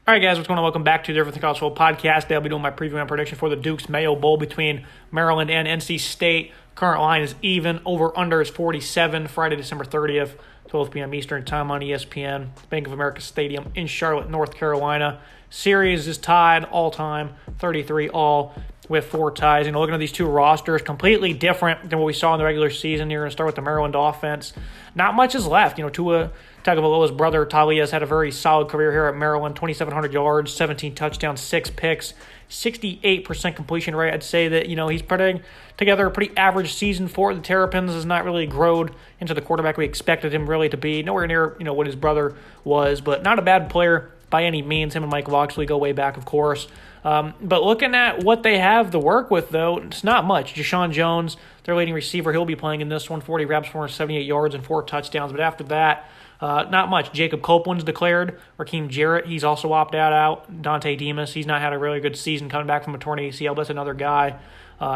All right, guys, what's going on? Welcome back to the Everything College Football Podcast. I'll be doing my preview and prediction for the Duke's Mayo Bowl between Maryland and NC State. Current line is even. Over-under is 47. Friday, December 30th, 12 p.m. Eastern Time on ESPN. Bank of America Stadium in Charlotte, North Carolina. Series is tied all-time, 33-all, with 4 ties. Looking at these two rosters, completely different than what we saw in the regular season. You're going to start with the Maryland offense. Not much is left. Tua Tagovailoa's brother, Taulia's had a very solid career here at Maryland, 2,700 yards, 17 touchdowns, 6 picks, 68% completion rate. I'd say that, he's putting together a pretty average season for the Terrapins. Has not really grown into the quarterback we expected him really to be. Nowhere near, what his brother was, but not a bad player by any means. Him and Mike Loxley go way back, of course. But looking at what they have to work with, though, it's not much. Deshaun Jones, their leading receiver, he'll be playing in this one, 40 reps, 478 yards, and 4 touchdowns. But after that, not much. Jacob Copeland's declared. Raheem Jarrett, he's also opted out. Dante Demas, he's not had a really good season coming back from a torn ACL. That's another guy.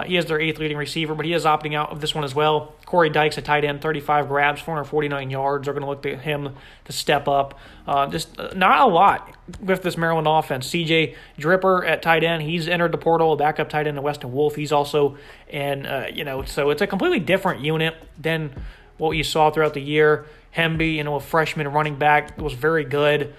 He is their 8th leading receiver, but he is opting out of this one as well. Corey Dykes, a tight end, 35 grabs, 449 yards. They're going to look at him to step up. Just not a lot with this Maryland offense. CJ Dripper at tight end, he's entered the portal. A backup tight end to Weston Wolf, he's also in. So it's a completely different unit than what you saw throughout the year. Hemby, a freshman running back, was very good.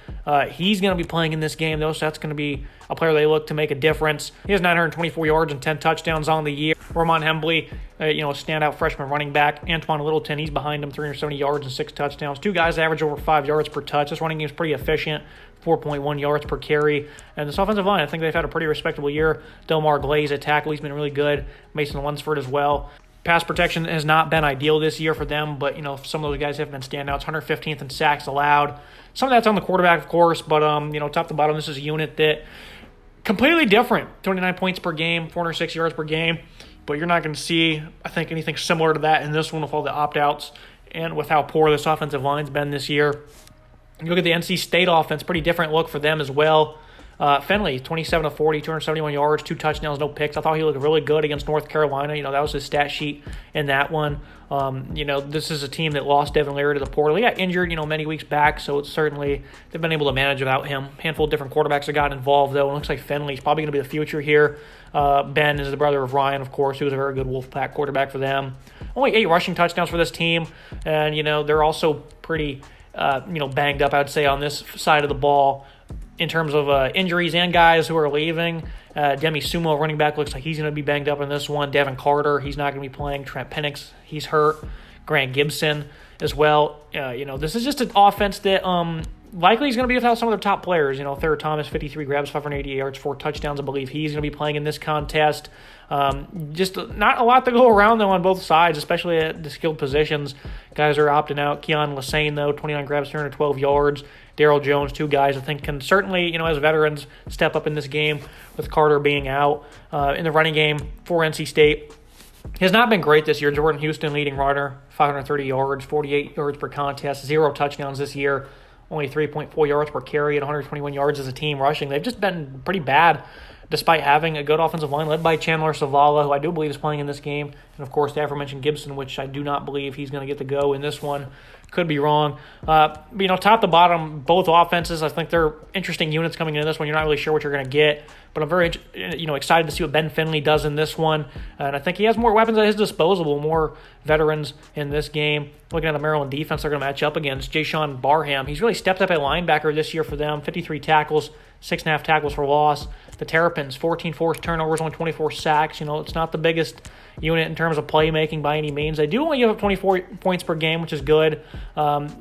He's going to be playing in this game, though, so that's going to be a player they look to make a difference. He has 924 yards and 10 touchdowns on the year. Ramon Hembley, a standout freshman running back. Antoine Littleton, he's behind him, 370 yards and 6 touchdowns. 2 guys average over 5 yards per touch. This running game is pretty efficient, 4.1 yards per carry. And this offensive line, I think they've had a pretty respectable year. Delmar Glaze at tackle, he's been really good. Mason Lunsford as well. Pass protection has not been ideal this year for them, but, some of those guys have been standouts. 115th in sacks allowed. Some of that's on the quarterback, of course, but, top to bottom, this is a unit that completely different. 29 points per game, 406 yards per game, but you're not going to see, I think, anything similar to that in this one with all the opt-outs and with how poor this offensive line's been this year. You look at the NC State offense, pretty different look for them as well. Finley, 27 of 40, 271 yards, 2 touchdowns, no picks. I thought he looked really good against North Carolina. That was his stat sheet in that one. This is a team that lost Devin Leary to the portal. He got injured, many weeks back, so it's certainly they've been able to manage without him. Handful of different quarterbacks have gotten involved, though. It looks like Finley's probably going to be the future here. Ben is the brother of Ryan, of course, who was a very good Wolfpack quarterback for them. Only 8 rushing touchdowns for this team, and, they're also pretty, banged up, I would say, on this side of the ball in terms of injuries and guys who are leaving. Demi Sumo, running back, looks like he's going to be banged up in this one. Devin Carter, he's not going to be playing. Trent Penix, he's hurt. Grant Gibson as well. This is just an offense that likely is going to be without some of their top players. Thayer Thomas, 53 grabs, 588 yards, 4 touchdowns. I believe he's going to be playing in this contest. Just not a lot to go around, though, on both sides, especially at the skilled positions. Guys are opting out. Keon Lassane, though, 29 grabs, 312 yards. Darryl Jones, 2 guys I think can certainly, as veterans, step up in this game with Carter being out. In the running game for NC State, has not been great this year. Jordan Houston, leading runner, 530 yards, 48 yards per contest, 0 touchdowns this year, only 3.4 yards per carry and 121 yards as a team rushing. They've just been pretty bad despite having a good offensive line led by Chandler Savala, who I do believe is playing in this game, and of course the aforementioned Gibson, which I do not believe he's going to get to go in this one. Could be wrong. Top to bottom, both offenses, I think they're interesting units coming into this one. You're not really sure what you're going to get, but I'm very excited to see what Ben Finley does in this one, and I think he has more weapons at his disposal, more veterans in this game. Looking at the Maryland defense they're going to match up against, Jayshawn Barham. He's really stepped up at linebacker this year for them, 53 tackles, 6.5 tackles for loss. The Terrapins, 14 forced turnovers, only 24 sacks. It's not the biggest unit in terms of playmaking by any means. They do only give up 24 points per game, which is good.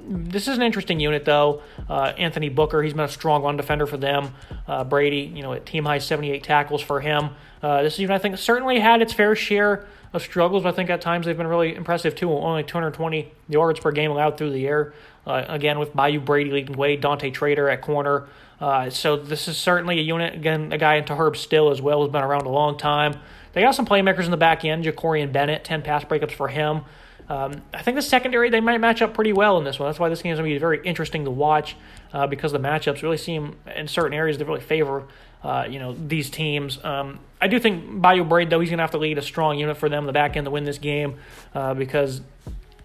This is an interesting unit, though. Anthony Booker, he's been a strong run defender for them. Brady, at team high 78 tackles for him. This unit, I think, certainly had its fair share of struggles, but I think at times they've been really impressive, too. Only 220 yards per game allowed through the air. Again, with Bayou Brady leading the way, Dante Trader at corner. So this is certainly a unit. Again, a guy into Herb Still as well, has been around a long time. They got some playmakers in the back end. Jacorian Bennett, 10 pass breakups for him. I think the secondary, they might match up pretty well in this one. That's why this game is going to be very interesting to watch because the matchups really seem in certain areas to really favor these teams. I do think Bayou Brady, though, he's going to have to lead a strong unit for them in the back end to win this game because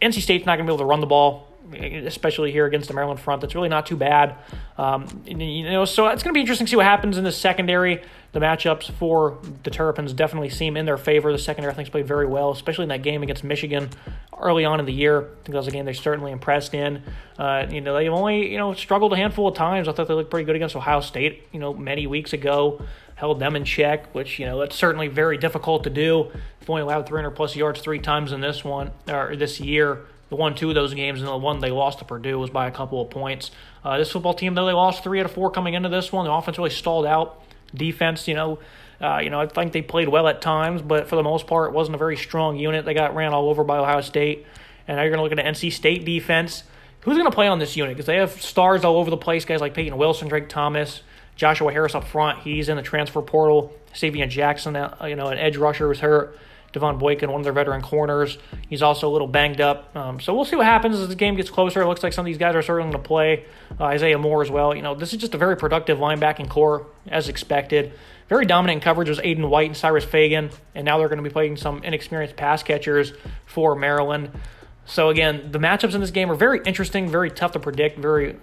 NC State's not going to be able to run the ball especially here against the Maryland front. That's really not too bad. So it's going to be interesting to see what happens in the secondary. The matchups for the Terrapins definitely seem in their favor. The secondary, I think, has played very well, especially in that game against Michigan early on in the year. I think that was a game they certainly impressed in. They've only, struggled a handful of times. I thought they looked pretty good against Ohio State, many weeks ago. Held them in check, which, that's certainly very difficult to do. They've only allowed 300-plus yards 3 times in this year. They won 2 of those games, and the one they lost to Purdue was by a couple of points. This football team, though, they lost 3 out of 4 coming into this one. The offense really stalled out. Defense, I think they played well at times, but for the most part, it wasn't a very strong unit. They got ran all over by Ohio State. And now you're going to look at the NC State defense. Who's going to play on this unit? Because they have stars all over the place, guys like Peyton Wilson, Drake Thomas, Joshua Harris up front. He's in the transfer portal. Savion Jackson, an edge rusher, was hurt. Devon Boykin, one of their veteran corners. He's also a little banged up. So we'll see what happens as the game gets closer. It looks like some of these guys are certainly going to play. Isaiah Moore as well. This is just a very productive linebacking core, as expected. Very dominant in coverage was Aiden White and Cyrus Fagan. And now they're going to be playing some inexperienced pass catchers for Maryland. So, again, the matchups in this game are very interesting, very tough to predict, very,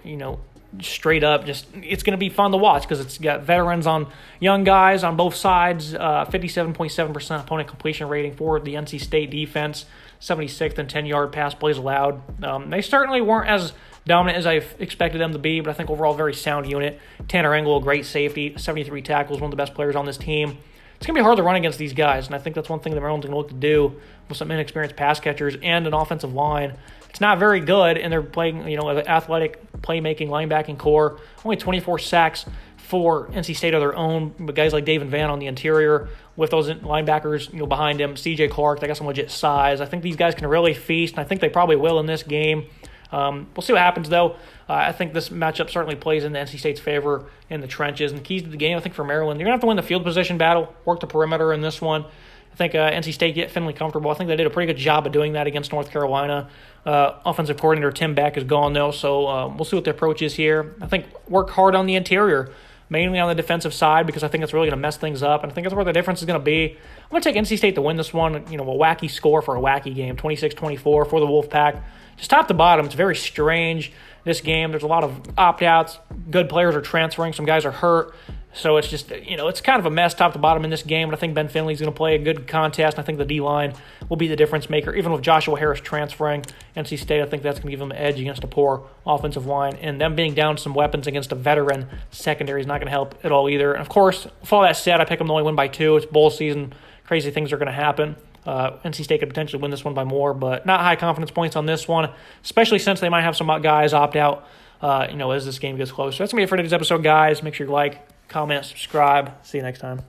straight up. It's going to be fun to watch because it's got veterans on young guys on both sides. 57.7% opponent completion rating for the NC State defense, 76th in 10-yard pass plays allowed. They certainly weren't as dominant as I expected them to be, but I think overall very sound unit. Tanner Engel, a great safety, 73 tackles, one of the best players on this team. It's going to be hard to run against these guys, and I think that's one thing that Maryland's going to look to do with some inexperienced pass catchers and an offensive line. It's not very good, and they're playing, an athletic, playmaking, linebacking core. Only 24 sacks for NC State of their own, but guys like David Vann on the interior with those linebackers, behind him. C.J. Clark, they got some legit size. I think these guys can really feast, and I think they probably will in this game. We'll see what happens, though. I think this matchup certainly plays in NC State's favor in the trenches. And the keys to the game, I think, for Maryland, you're going to have to win the field position battle, work the perimeter in this one. I think NC State get Finley comfortable. I think they did a pretty good job of doing that against North Carolina. Offensive coordinator Tim Beck is gone, though, so we'll see what the approach is here. I think work hard on the interior, mainly on the defensive side, because I think that's really going to mess things up, and I think that's where the difference is going to be. I'm going to take NC State to win this one, a wacky score for a wacky game, 26-24 for the Wolfpack. Just top to bottom, it's very strange, this game. There's a lot of opt-outs. Good players are transferring. Some guys are hurt. So it's just, it's kind of a mess top to bottom in this game. But I think Ben Finley's going to play a good contest. I think the D-line will be the difference maker. Even with Joshua Harris transferring, NC State, I think that's going to give them an edge against a poor offensive line. And them being down some weapons against a veteran secondary is not going to help at all either. And, of course, with all that said, I pick them to only win by 2. It's bowl season. Crazy things are going to happen. NC State could potentially win this one by more, but not high confidence points on this one, especially since they might have some guys opt out, as this game gets closer. That's going to be it for today's episode, guys. Make sure you like, comment, subscribe. See you next time.